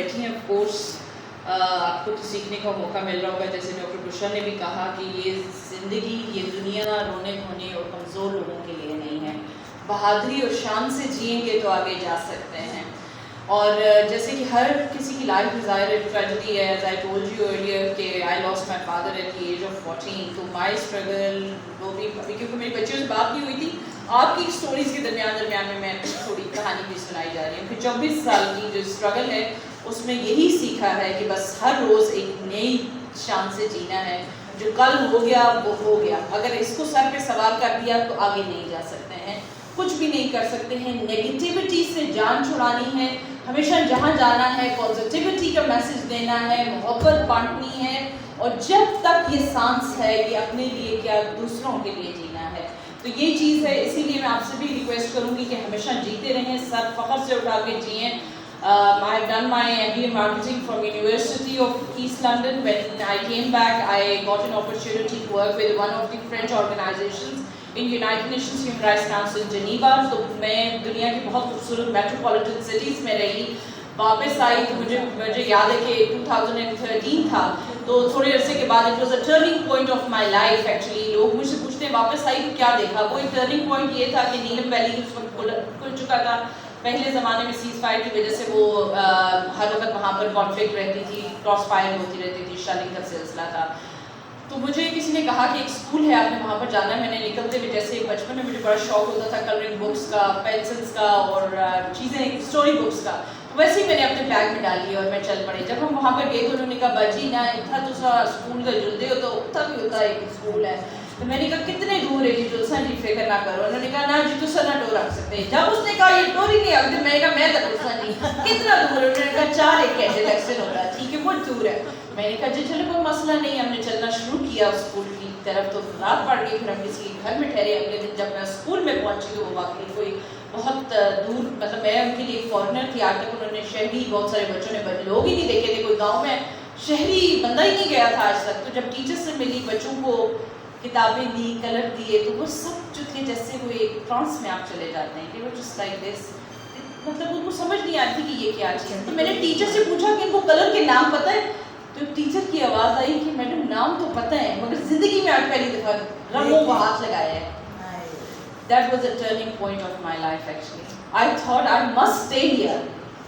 بیٹھی ہیں of course آپ کو تو سیکھنے کا موقع مل رہا ہوگا. جیسے ڈاکٹر بشرا نے بھی کہا کہ یہ زندگی، یہ دنیا رونے دھونے اور کمزور لوگوں کے لیے نہیں ہے. بہادری اور شان سے جئیں گے تو آگے جا سکتے ہیں. اور جیسے کہ ہر کسی کی لائف میں ظاہر ٹریجڈی ہے. As I told you earlier کہ I lost my father at the age of 14. تو مائی اسٹرگل وہ بھی ابھی کیونکہ میری بچیوں سے بات نہیں ہوئی تھی، آپ کی اسٹوریز کے درمیان میں تھوڑی کہانی بھی سنائی جا رہی ہے. پھر 24 سال کی جو اسٹرگل ہے اس میں یہی سیکھا ہے کہ بس ہر روز ایک نئی شان سے جینا ہے. جو کل ہو گیا وہ ہو گیا. اگر اس کو سر پہ سوار کر دیا تو آگے نہیں جا سکتے ہیں، کچھ بھی نہیں کر سکتے ہیں. نیگیٹیوٹی سے جان چھڑانی ہے. ہمیشہ جہاں جانا ہے پازیٹیوٹی کا میسج دینا ہے، محبت بانٹنی ہے. اور جب تک یہ سانس ہے یہ اپنے لیے کیا دوسروں کے لیے جینا ہے. تو یہ چیز ہے. اسی لیے میں آپ سے بھی ریکویسٹ کروں گی کہ ہمیشہ جیتے رہیں، سر فخر سے اٹھا کے جئیں. I have done my MBA marketing from University of East London. When I came back, I got an opportunity to work with one of the French organizations in United Nations Human Rights Council Geneva. تو میں دنیا کی بہت خوبصورت metropolitan cities میں رہی. واپس آئی تو مجھے یاد ہے کہ 2013 تھا. تو تھوڑے عرصے کے بعد it was a turning point of my life. Actually لوگ مجھ سے پوچھتے ہیں واپس آئی تو کیا دیکھا. وہ ایک ٹرننگ پوائنٹ یہ تھا کہ نیلم ویلی اس وقت کھل چکا تھا. پہلے زمانے میں سیز فائر کی وجہ سے وہ ہر وقت وہاں پر کانفلکٹ رہتی تھی، کراس فائر ہوتی رہتی تھی، شیلنگ کا سلسلہ تھا. تو مجھے کسی نے کہا کہ ایک اسکول ہے، آپ نے وہاں پر جانا ہے. میں نے نکلتے ہوئے جیسے بچپن میں مجھے بڑا شوق ہوتا تھا کلرنگ بکس کا، پینسلس کا اور چیزیں اسٹوری بکس کا، ویسے ہی میں نے اپنے بیگ میں ڈالی اور میں چل پڑی. جب ہم وہاں پر گئے تو انہوں نے کہا باجی نہ اتنا تو سا اسکول کا جلدے ہو تو اتنا بھی ہوتا ہے ایک اسکول ہے. تو میں نے کہا کتنے دور ہے جی جلسہ جی فکر نہ کرو. انہوں نے کہا نہ جی تو سر نہ ڈور رکھ سکتے ہیں. جب اس نے کہا یہ ڈور ہی نہیں آگے میں نے کہا میں تو جلسہ نہیں کتنا دور ہے. انہوں نے کہا 4 ایک گھنٹے لیکچر ہوتا ہے. ٹھیک ہے بہت دور ہے. میں نے کہا جی چلو کوئی مسئلہ نہیں. ہم نے چلنا شروع کیا اسکول کی طرف. تو رات پڑ گئی. پھر ہم کسی گھر میں ٹھہرے. اگلے دن جب میں اسکول میں پہنچی تو وہ واقعی کوئی بہت دور، مطلب میں ان کے لیے ایک فارنر تھی. آج تک انہوں نے شہری بہت سارے بچوں نے لوگ ہی نہیں دیکھے تھے. کوئی گاؤں میں شہری بندہ ہی نہیں گیا تھا آج تک. تو جب ٹیچر سے ملی، بچوں کو کتابیں دی، کلر دیے، تو وہ سب جو تھے جیسے وہ ایک ٹرانس میں آپ چلے جاتے ہیں کہ وہ جسٹ لائک دس. مطلب ان کو سمجھ نہیں آتی کہ یہ کیا چیز ہے. تو میں نے ٹیچر سے پوچھا کہ ان کو کلر کے نام پتہ ہے. تو ٹیچر کی آواز آئی کہ میڈم نام تو پتہ ہے مگر زندگی میں آج پہلی دفعہ رنگوں کو ہاتھ لگایا ہے. That was a turning point of my life actually. I thought I must stay here.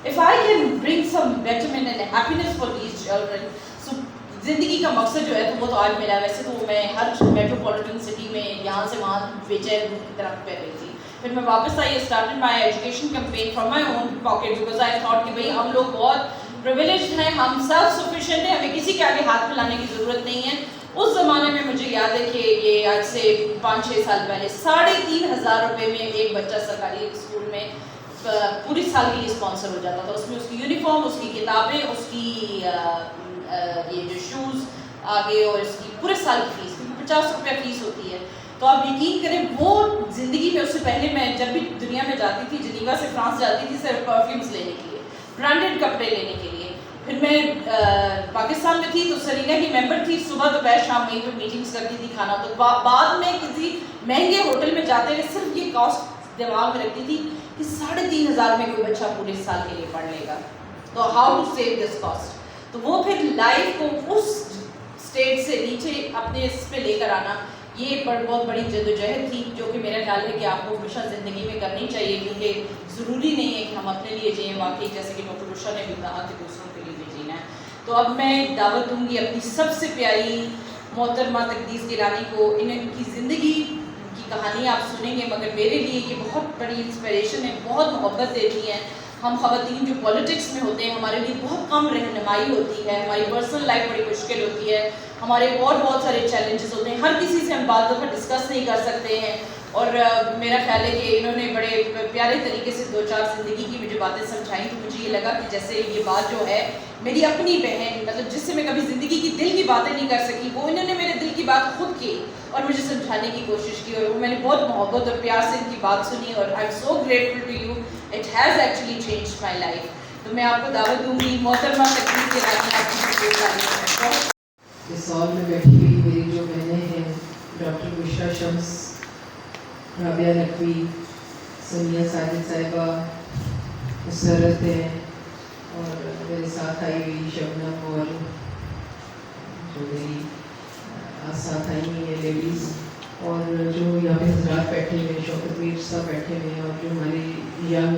If I can bring some betterment and happiness for these children. So زندگی کا مقصد جو ہے تو وہ تو آج ملا. ویسے تو میں ہر میٹروپولیٹن سٹی میں یہاں سے وہاں بے چین کی طرف پہ رہی تھی. پھر میں واپس آئی. Started my education campaign from my own pocket because I thought کہ بھئی ہم لوگ بہت پریویلیجڈ ہیں، ہم سیلف سفیشینٹ ہیں، ہمیں کسی کے آگے ہاتھ پھیلانے کی ضرورت نہیں ہے. اس زمانے میں مجھے یاد ہے کہ یہ آج سے 5-6 سال پہلے 3,500 روپے میں ایک بچہ سرکاری اسکول میں پوری سال کے لیے اسپانسر ہو جاتا تھا. اس میں اس کی یونیفارم، اس کی کتابیں، اس کی یہ جو شوز آگے اور اس کی پورے سال کی فیس، کیونکہ 50 روپیہ فیس ہوتی ہے. تو آپ یقین کریں وہ زندگی میں اس سے پہلے میں جب بھی دنیا میں جاتی تھی، جنیوا سے فرانس جاتی تھی صرف پرفیومس لینے کے لیے، برانڈیڈ کپڑے لینے کے لیے. پھر میں پاکستان میں تھی تو سرینا کی ممبر تھی. صبح دوپہر شام وہیں پہ میٹنگس کرتی تھی کھانا. تو بعد میں کسی مہنگے ہوٹل میں جاتے ہوئے صرف یہ کاسٹ دماغ میں رکھتی تھی کہ 3,500 میں کوئی بچہ پورے سال کے لیے پڑھ لے گا. تو how to save this cost. تو وہ پھر لائف کو اس اسٹیج سے نیچے اپنے اس پہ لے کر آنا، یہ بہت بڑی جدوجہد تھی جو کہ میرا خیال ہے کہ آپ کو ہمیشہ زندگی میں کرنی چاہیے. کیونکہ ضروری نہیں ہے کہ ہم اپنے لیے جئیں. واقعی جیسے کہ ڈاکٹر بشرا نے بھی کہا کہ دوسروں کے لیے بھی جینا ہے. تو اب میں دعوت دوں گی اپنی سب سے پیاری محترمہ تقدیس گیلانی کو. ان کی زندگی کی کہانی آپ سنیں گے مگر میرے لیے یہ بہت بڑی انسپریشن ہے، بہت محبت دیتی ہیں. ہم خواتین جو پولیٹکس میں ہوتے ہیں ہمارے لیے بہت کم رہنمائی ہوتی ہے. ہماری پرسنل لائف بڑی مشکل ہوتی ہے. ہمارے اور بہت سارے چیلنجز ہوتے ہیں. ہر کسی سے ہم بعض دفعہ ڈسکس نہیں کر سکتے ہیں. اور میرا خیال ہے کہ انہوں نے بڑے پیارے طریقے سے 2-4 زندگی کی مجھے باتیں سمجھائیں. تو مجھے یہ لگا کہ جیسے یہ بات جو ہے میری اپنی بہن، مطلب جس سے میں کبھی زندگی کی دل کی باتیں نہیں کر سکی، وہ انہوں نے میرے دل کی بات خود کی اور مجھے سمجھانے کی کوشش کی. اور وہ میں نے بہت محبت اور پیار سے ان کی بات سنی اور I am so grateful to you. It has actually changed my life. تو میں آپ کو دعوت دوں گی محترمہ تقدیس گیلانی آپ کی. اس ہال میں بیٹھی ہوئی میری جو بہنیں ہیں، ڈاکٹر بشرا شمس، رابعہ نقوی، سمیہ ساجد صاحبہ، مسرت ہے، اور میرے ساتھ آئی ہوئی شبنم اور جو میری ساتھ آئی ہوئی ہیں لیڈیز، اور جو یہاں پہ حضرات بیٹھے ہوئے ہیں، شوکت میر صاحب بیٹھے ہوئے ہیں، اور جو ہمارے ینگ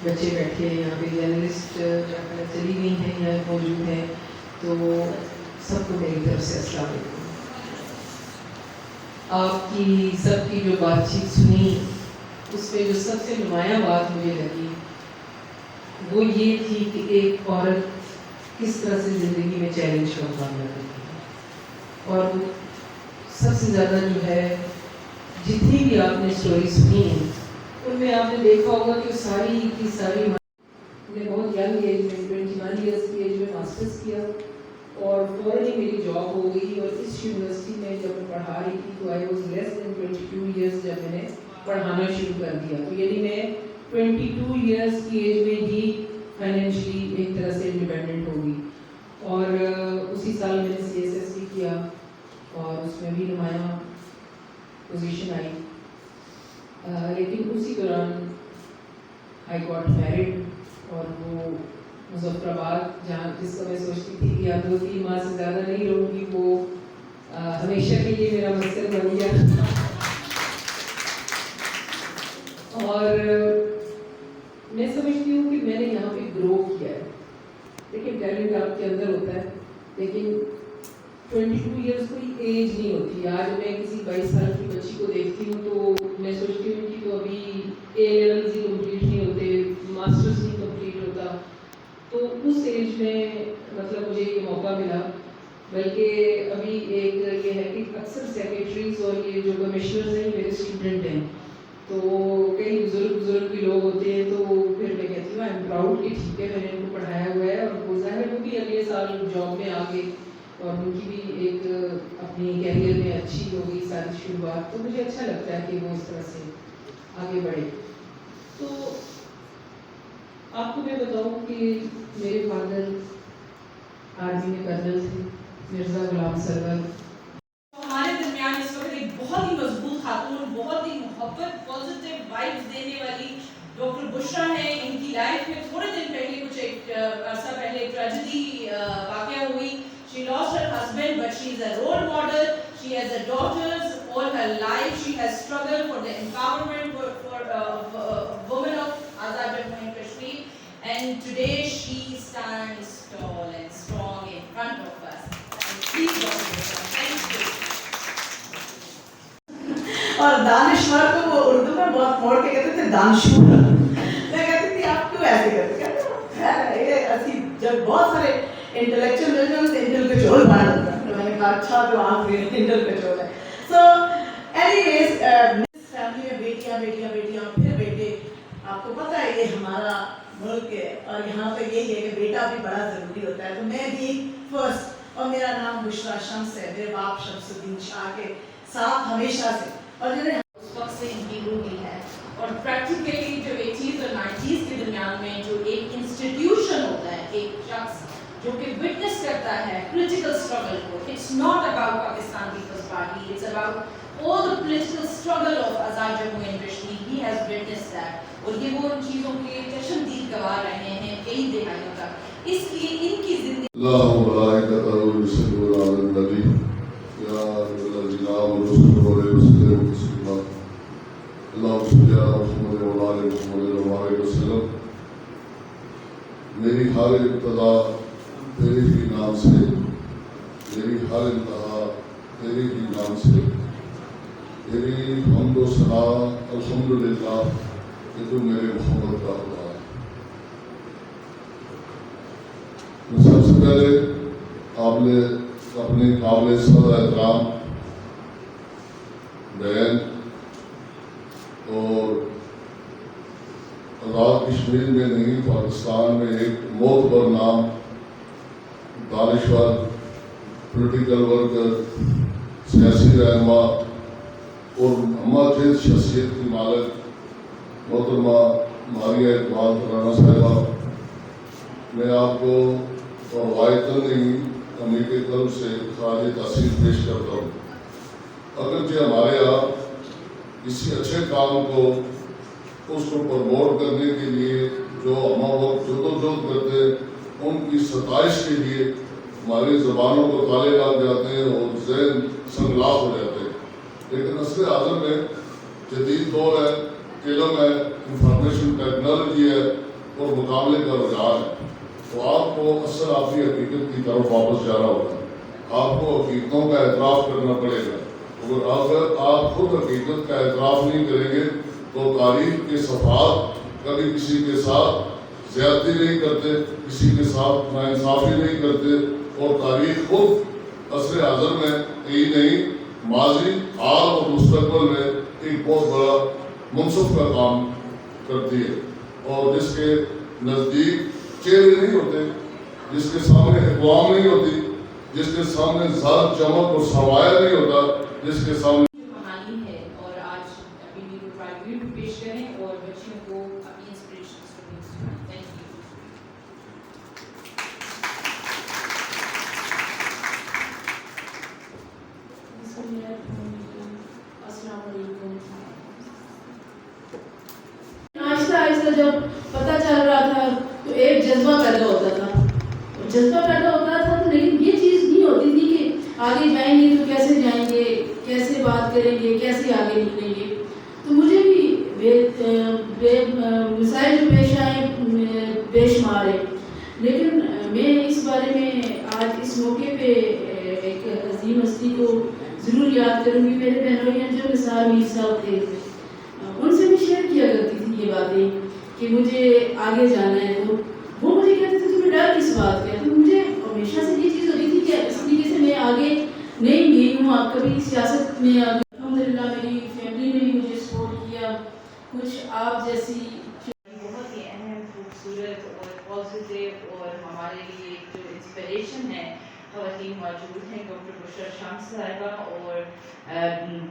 بچے بیٹھے ہیں یہاں پہ، جرنلسٹ چلی گئی ہیں یا موجود ہیں، تو سب کو میری طرف سے السلام علیکم۔ آپ کی سب کی جو بات چیت سنی، اس میں جو سب سے نمایاں بات مجھے لگی وہ یہ تھی کہ ایک عورت کس طرح سے زندگی میں چیلنج کا مقابلہ کرتی ہے، اور سب سے زیادہ جو ہے جتنی بھی آپ نے اسٹوری سنی ہیں ان میں آپ نے دیکھا ہوگا کہ ساری کی ساری نے بہت ینگ ایج میں 21 ایئرس کی ایج میں ماسٹرس کیا، اور فوراً ہی میری جاب ہو گئی، اور اس یونیورسٹی میں جب میں پڑھا رہی تھی تو I was less then 22 years جب میں نے پڑھانا شروع کر دیا، تو یعنی میں 22 ایئرس کی ایج میں ہی فائنینشلی ایک طرح سے انڈیپینڈنٹ ہو گئی، اور اسی سال میں نے CSS بھی کیا اور اس میں بھی نمایاں پوزیشن آئی، لیکن اسی دوران آئی گاٹ میرڈ، اور وہ مظفر آباد جہاں جس کا میں سوچتی تھی کہ اب 2-3 ماہ سے زیادہ نہیں رہوں گی، وہ ہمیشہ کے لیے میرا مسکن بن گیا، اور میں سمجھتی ہوں کہ میں نے یہاں پہ گرو کیا ہے، لیکن ٹیلنٹ آپ کے اندر ہوتا ہے، لیکن 22 ایئرس کوئی ایج نہیں ہوتی۔ آج میں کسی 22 سال کی بچی کو دیکھتی ہوں تو میں سوچتی ہوں کہ تو ابھی A levels ہی کمپلیٹ نہیں ہوتے، ماسٹرس نہیں کمپلیٹ ہوتا، تو اس ایج میں مطلب مجھے یہ موقع ملا، بلکہ ابھی ایک یہ ہے کہ اکثر سیکریٹریز اور یہ جو کمشنرز ہیں میرے اسٹوڈنٹ ہیں، تو کئی بزرگ بھی لوگ ہوتے ہیں، تو پھر میں کہتی ہوں آئی ایم پراؤڈ کہ ٹھیک ہے میں نے ان کو پڑھایا ہوا ہے، اور وہ ظاہر ہے وہ بھی اگلے سال جاب میں آ گئے اور ان کی بھی ایک اپنی کیریئر میں اچھی ہو گئی ساری شروعات، تو مجھے اچھا لگتا ہے کہ وہ اس طرح سے آگے بڑھے۔ تو آپ کو میں بتاؤں کہ میرے فادر آرمی میں کرنل تھے، مرزا غلام سرور۔ ہمارے درمیان اس وقت ایک بہت ہی مضبوط خاتون، بہت ہی محبت، پازیٹیو وائبس دینے والی ڈاکٹر بشرا ہے۔ ان کی لائف میں تھوڑے دن پہلے کچھ ایک عرصہ پہلے ایک ٹریجڈی واقعہ ہوئی۔ She lost her husband, but she is a role model. She has daughters all her life. She has struggled for the empowerment for women of Azad Jammu and Kashmir. And today she stands tall and strong in front of us. And please, Dr. Bishra, thank you. اور دانشور کو وہ اردو میں بہت موڑ کے کہتے تھے دانشور، میں کہتی تھی آپ کیوں ایسے کہتے ہیں، جب بہت سارے انٹلیکچوئل مل جائیں تو انٹل کے چول بنا دیتا ہے، تو میں نے کہا اچھا تو آپ انٹل کے چول ہے۔ سو اینی ویز فیملی میں بیٹیاں بیٹیاں بیٹیاں پھر بیٹے، آپ کو پتہ ہے یہ ہمارا ملک ہے اور یہاں پہ یہی ہے کہ بیٹا بھی بڑا ضروری ہوتا ہے، تو میں بھی فرسٹ، اور میرا نام بشرا شمس ہے، میرے باپ شمس الدین شاہ کے ساتھ ہمیشہ سے، اور جنہیں اس وقت سے ان کی روحی ہے، اور پریکٹیکلی جو 80s اور 90s کے درمیان میں جو ایک انسٹیٹیوشن ہوتا ہے، ایک شخص جو کہ وٹنس کرتا ہے پولیٹیکل اسٹرگل کو، it's not about Pakistan Peoples Party, it's about all the political struggle of Azad Jammu and Kashmir. He has witnessed that. اور یہ وہ ان چیزوں کے چشمدید گواہ رہے ہیں کئی دہائیوں تک، اس لیے ان کی زندگی اللهم ملائكته يصلون على النبي يا ايها الذين امنوا صلوا عليه وسلموا تسليما اللهم صل على محمد وعلى ال محمد وبارك وسلم۔ میری ہر ابتدا تیرے ہی نام سے، میری ہر انتہا تیرے ہی نام سے، تیری حمد و ثنا الحمدللہ کہ تو میرے محمد کا خدا ہے۔ میں سب سے پہلے اپنے قابل صدر احترام بہن اور آزاد کشمیر میں نہیں پاکستان میں ایک معتبر نام، دانشور، پولیٹیکل ورکر، سیاسی رہنما اور ہمہ جنس شخصیت کی مالک محترمہ ماریہ اقبال ترانہ صاحبہ، میں آپ کو اور وائتل نہیں امید قلب سے خراج تحسین پیش کرتا ہوں۔ اگرچہ ہمارے یہاں کسی اچھے کام کو اس کو پروموٹ کرنے کے لیے جو ہم وقت جدوجہد کرتے ہیں ان کی ستائش کے لیے ہماری زبانوں کو تالے لگ جاتے ہیں اور ذہن سنگلاخ ہو جاتے ہیں. لیکن عصر حاضر میں جدید دور ہے، علم ہے، انفارمیشن ٹیکنالوجی ہے اور مقابلے کا رجحان ہے، تو آپ کو اصل آپ کی حقیقت کی طرف واپس جانا ہوگا. آپ کو حقیقتوں کا اعتراف کرنا پڑے گا. اگر آپ خود حقیقت کا اعتراف نہیں کریں گے تو تاریخ کے صفحات کبھی کسی کے ساتھ زیادتی نہیں کرتے، کسی کے ساتھ ناانصافی نہیں کرتے، اور تاریخ خود عصر حاضر میں یہی نہیں، ماضی، حال اور مستقبل میں ایک بہت بڑا منصف کا کام کرتی ہے. اور جس کے نزدیک چہرے نہیں ہوتے، جس کے سامنے اقوام نہیں ہوتی، جس کے سامنے ذات چمک اور سرمایہ نہیں ہوتا، جس کے سامنے کہانی ہے، اور آج اپنی ویڈیو پرائیویٹ پیش کریں اور بچیوں کو اپنی انسپریشن سنائیں. Thank you. السلام علیکم. آہستہ آہستہ جب پتہ چل رہا تھا تو ایک جذبہ پیدا ہوتا تھا، تو لیکن یہ چیز نہیں ہوتی تھی کہ آگے جائیں گے تو کیسے جائیں گے، کیسے بات کریں گے، کیسے آگے نکلیں گے. تو مجھے بھی مسائل جو پیش آئے بے شمار ہے، لیکن میں اس بارے میں آج اس موقع پہ ایک عظیم ہستی کو ضرور یاد کروں گی. میرے بہنوئی جو نثار میر صاحب تھے، ان سے میں شیئر کیا کرتی تھی یہ باتیں کہ مجھے آگے جانا ہے. تو وہ مجھے کہتے تھے تمہیں ڈر کس بات کا. تو مجھے ہمیشہ سے یہ چیز ہوتی تھی کہ اس طریقے سے میں آگے نہیں گئی ہوں. آپ کبھی سیاست میں الحمدللہ میری فیملی نے بھی مجھے سپورٹ کیا. کچھ آپ جیسی بہت ہی اہم، خوبصورت اور پازیٹیو اور ہمارے لیے جو انسپریشن ہے خواتین موجود ہیں، ڈاکٹر بشرا شمس صاحبہ اور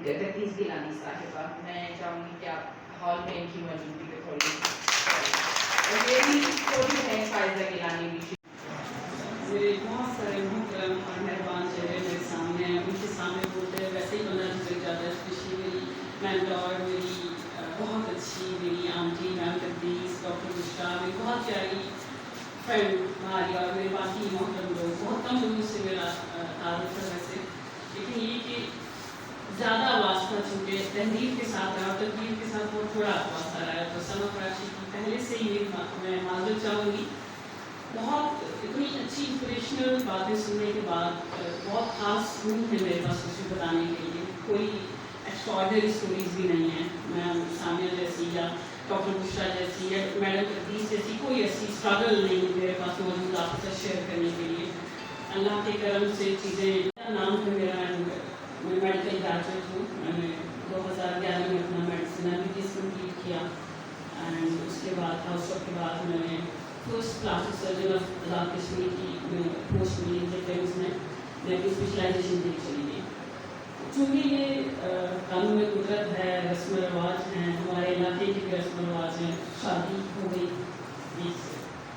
تقدیس گیلانی صاحبہ. میں چاہوں گی کہ آپ ہال میں ان کی موجودگی پہ تھوڑی اور یہ بھی چھوٹی ہے فائزہ گیلانی بھی. میرے بہت سارے محترم اور مہربان چہرے میرے سامنے ہیں، ان کے سامنے بولتے ہیں ویسے ہی بندہ جسے زیادہ خوشی. میری مینٹور، میری بہت اچھی میری آنٹی میم تقدیس، ڈاکٹر بشرا، میری بہت پیاری فرینڈ ماریہ اور میرے باقی محترم لوگ. بہت کم لوگوں سے میرا تعارف ہے ویسے، لیکن یہ کہ زیادہ واسطہ چونکہ تحریر کے ساتھ رہا اور تقریر کے ساتھ بہت تھوڑا واسطہ رہا ہے، تو سما کراچی کی پہلے سے ہی میں معذرت چاہوں گی. بہت اتنی اچھی انسپریشنل باتیں سننے کے بعد بہت خاص موڈ ہے میرے پاس کچھ بتانے کے لیے. کوئی ایکسٹراڈنری اسٹوریز بھی نہیں ہیں. میں سامعہ جیسی یا ڈاکٹر بشرا جیسی یا میڈم تقدیس جیسی کوئی ایسی اسٹرگل نہیں میرے پاس موجود آپ کے ساتھ شیئر کرنے کے لیے. اللہ کے کرم سے چیزیں. نام ہے میرا، میں میڈیکل گریجویٹ ہوں. میں نے 2011 میں اپنا میڈیسن MBBS کمپلیٹ کیا، اینڈ اس کے بعد ہاؤس کے بعد میں نے first class surgeon of Azad Kashmir کی پوسٹ ملی ڈیفینس میں اپنی اسپیشلائزیشن کی چلی گئی. چونکہ یہ قانون قدرت ہے، رسم و رواج ہیں، ہمارے علاقے کے رسم و رواج ہیں. شادی ہو گئی،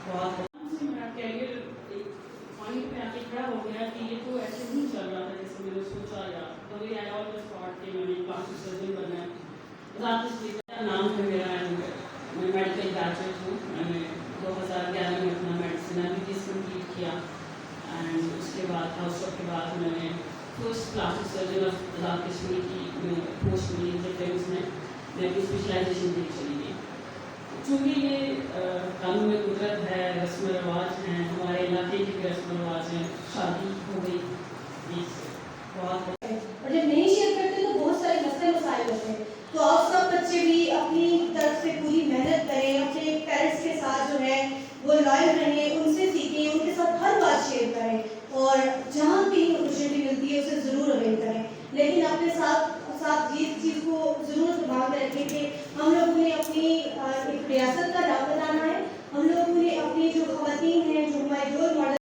بہت میرا کیریئر ایک پوائنٹ پہ آ کے کھڑا ہو گیا کہ یہ تو ایسے نہیں چل رہا تھا جیسے میں نے سوچا. یا تو یہ آیا اور اسپاٹ کہ میں نے پلاسٹک سرجن بننا ہے. آزاد کشمیر کا نام ہے میرا، میں میڈیکل گریجویٹ ہوں. میں نے 2011 میں اپنا میڈیسن MBBS کمپلیٹ کیا، اینڈ اس کے بعد ہاؤس کے بعد میں نے first class surgeon of Azad Kashmir کی پوسٹ ملی ڈیفینس میں اپنی اسپیشلائزیشن کی چلی گئی. چونکہ یہ قانون قدرت ہے، رسم و رواج ہیں، ہمارے علاقے کے رسم و رواج ہیں. شادی ہو گئی، بہت